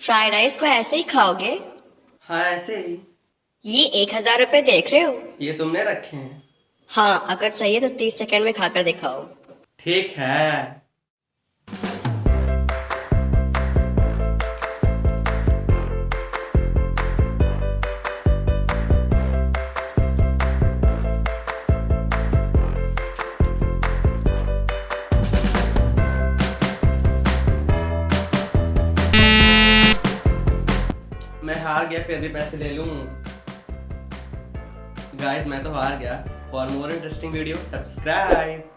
Fried rice को ऐसे ही खाओगे? हाँ ऐसे ही। ये 1,000 रुपए देख रहे हो? ये तुमने रखे हैं। हाँ, अगर चाहिए तो 30 सेकंड में खाकर दिखाओ। ठीक है। मैं हार गया, फिर भी पैसे ले लूं। गाइस मैं तो हार गया। For more interesting video subscribe.